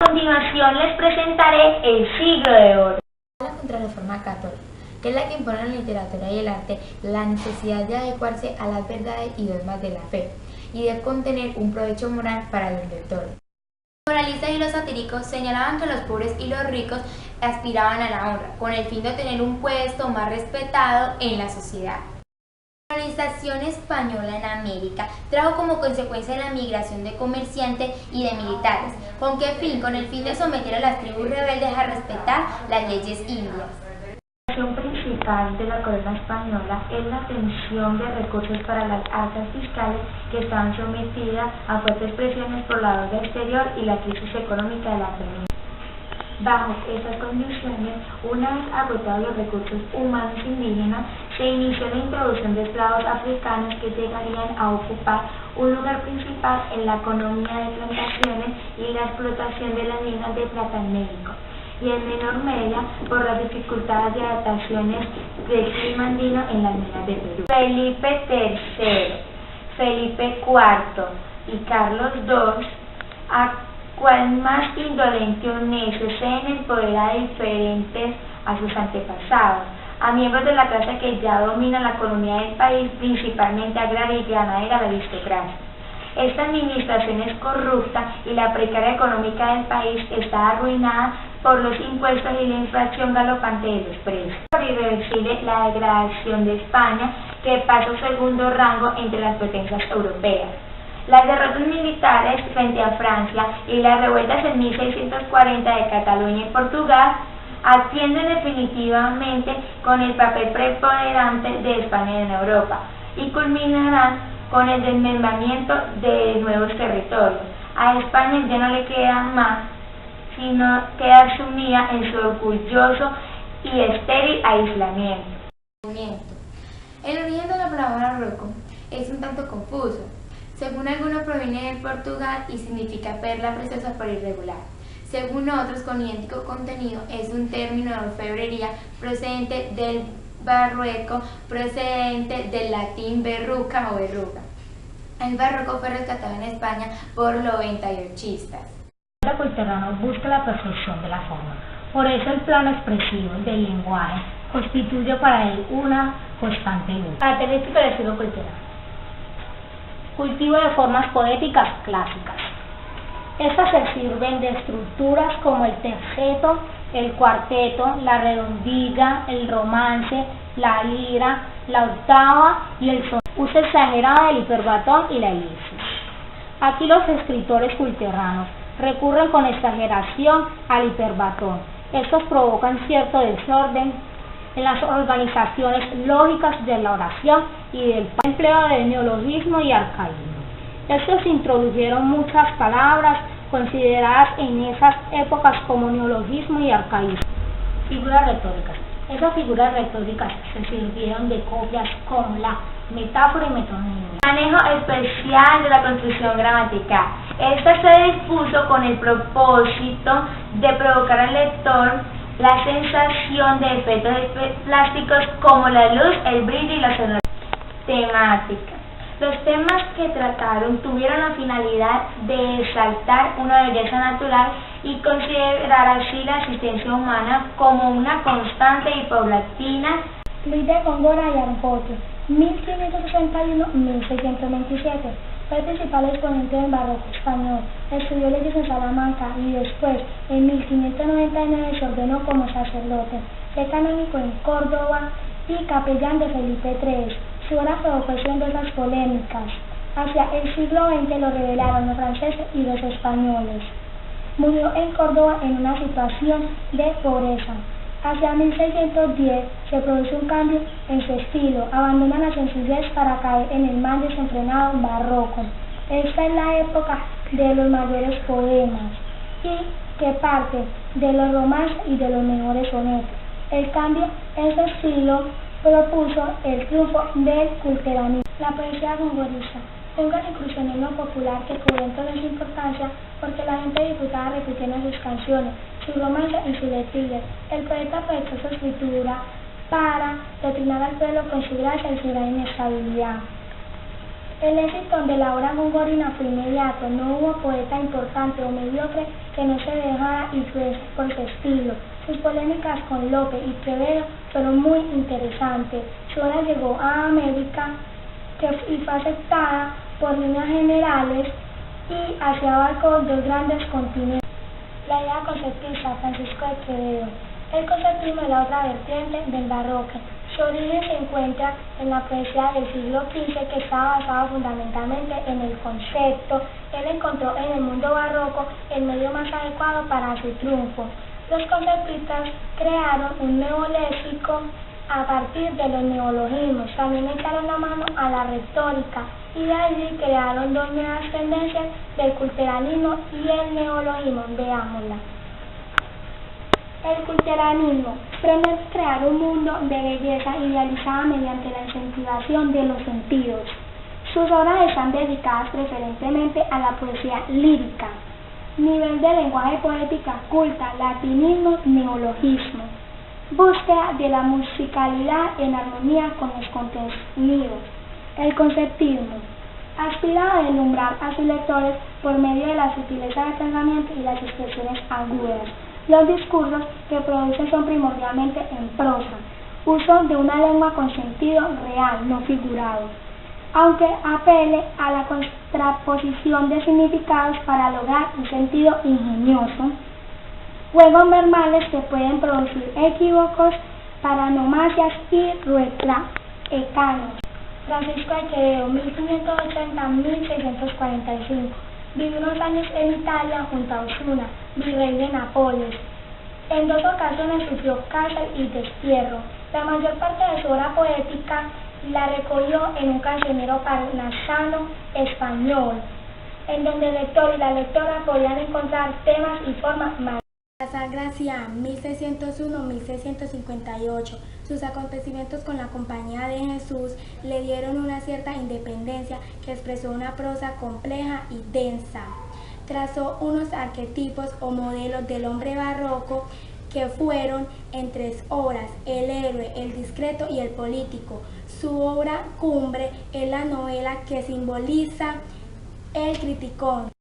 A continuación les presentaré El siglo de oro. La Contrarreforma Católica, que es la que impone en la literatura y el arte la necesidad de adecuarse a las verdades y dogmas de la fe, y de contener un provecho moral para los lectores. Los moralistas y los satíricos señalaban que los pobres y los ricos aspiraban a la honra, con el fin de tener un puesto más respetado en la sociedad. La colonización española en América trajo como consecuencia la migración de comerciantes y de militares. ¿Con qué fin? Con el fin de someter a las tribus rebeldes a respetar las leyes indias. La función principal de la corona española es la obtención de recursos para las arcas fiscales que estaban sometidas a fuertes presiones por la deuda exterior y la crisis económica de la península. Bajo esas condiciones, una vez agotados los recursos humanos indígenas, se inició la introducción de esclavos africanos que llegarían a ocupar un lugar principal en la economía de plantaciones y la explotación de las minas de plata en México, y en menor medida por las dificultades de adaptaciones del clima andino en las minas de Perú. Felipe III, Felipe IV y Carlos II, cual más indolente o necio, ceden el poder a diferentes a sus antepasados, a miembros de la clase que ya domina la economía del país, principalmente agraria y ganadera, la aristocracia. Esta administración es corrupta y la precaria económica del país está arruinada por los impuestos y la inflación galopante de los precios. Por irreversible la degradación de España, que pasó segundo rango entre las potencias europeas. Las derrotas militares frente a Francia y las revueltas en 1640 de Cataluña y Portugal atienden definitivamente con el papel preponderante de España en Europa y culminarán con el desmembramiento de nuevos territorios. A España ya no le queda más sino quedar sumida en su orgulloso y estéril aislamiento. El origen de la palabra barroco es un tanto confuso. Según algunos proviene del Portugal y significa perla preciosa pero irregular. Según otros, con idéntico contenido, es un término de orfebrería procedente del barroco, procedente del latín verruca o verruga. El barroco fue rescatado en España por los 98istas. El culterano busca la perfección de la forma. Por eso el plano expresivo del lenguaje constituye para él una constante luz. Característica del estilo culterano: cultivo de formas poéticas clásicas. Estas se sirven de estructuras como el terceto, el cuarteto, la redondilla, el romance, la lira, la octava y el son. Uso exagerado del hiperbatón y la elipsis. Aquí los escritores culterranos recurren con exageración al hiperbatón. Estos provocan cierto desorden en las organizaciones lógicas de la oración y del empleo de neologismo y arcaísmo. Estos introdujeron muchas palabras consideradas en esas épocas como neologismo y arcaísmo. Figuras retóricas. Esas figuras retóricas se sirvieron de copias como la metáfora y metonimia. Manejo especial de la construcción gramatical. Esta se dispuso con el propósito de provocar al lector la sensación de efectos plásticos como la luz, el brillo y la sonoridad. Temática. Los temas que trataron tuvieron la finalidad de exaltar una belleza natural y considerar así la existencia humana como una constante y paulatina. Luis de Góngora y Argote, 1561-1627, fue el principal exponente del barroco español. Estudió leyes en Salamanca y después, en 1599, se ordenó como sacerdote. Fue canónigo en Córdoba y capellán de Felipe III. Su obra provocó estrendosas polémicas. Hacia el siglo XX lo revelaron los franceses y los españoles. Murió en Córdoba en una situación de pobreza. Hacia 1610 se produce un cambio en su estilo, abandona la sencillez para caer en el más desenfrenado barroco. Esta es la época de los mayores poemas y que parte de los romances y de los mejores sonetos. El cambio en su estilo propuso el triunfo del culteranismo. La poesía gongorista, un incursionismo popular que cubrió entonces su importancia porque la gente disfrutaba repitiendo sus canciones, su romance y su letrilla. El poeta aprovechó su escritura para dotrinar al pueblo con su gracia y su gran inestabilidad. El éxito de la obra gongorina fue inmediato, no hubo poeta importante o mediocre que no se dejara influenciar por su estilo. Sus polémicas con Lope y Quevedo fueron muy interesantes. Su obra llegó a América y fue aceptada por líneas generales y así abarcó dos grandes continentes. La idea conceptista Francisco de Quevedo. El conceptismo es la otra vertiente del barroco. Su origen se encuentra en la poesía del siglo XV, que estaba basada fundamentalmente en el concepto. Él encontró en el mundo barroco el medio más adecuado para su triunfo. Los conceptistas crearon un nuevo léxico a partir de los neologismos. También echaron la mano a la retórica y de allí crearon dos nuevas tendencias del culteranismo y el neologismo. Veámosla. El culteranismo pretende crear un mundo de belleza idealizada mediante la incentivación de los sentidos. Sus obras están dedicadas preferentemente a la poesía lírica, nivel de lenguaje poética culta, latinismo, neologismo, búsqueda de la musicalidad en armonía con los contenidos. El conceptismo aspira a deslumbrar a sus lectores por medio de la sutileza del pensamiento y las expresiones agudas. Los discursos que producen son primordialmente en prosa, uso de una lengua con sentido real, no figurado, aunque apele a la contraposición de significados para lograr un sentido ingenioso. Juegos verbales que pueden producir equívocos, paranomasias y ruecanos. Francisco de Quevedo, 1580-1645. Vivió unos años en Italia junto a Osuna, virrey de Nápoles. En dos ocasiones sufrió cárcel y destierro. La mayor parte de su obra poética la recogió en un cancionero parnasano español, en donde el lector y la lectora podían encontrar temas y formas más. Baltasar Gracián, 1601-1658. Sus acontecimientos con la Compañía de Jesús le dieron una cierta independencia que expresó una prosa compleja y densa. Trazó unos arquetipos o modelos del hombre barroco que fueron en tres obras: el héroe, el discreto y el político. Su obra cumbre es la novela que simboliza El Criticón.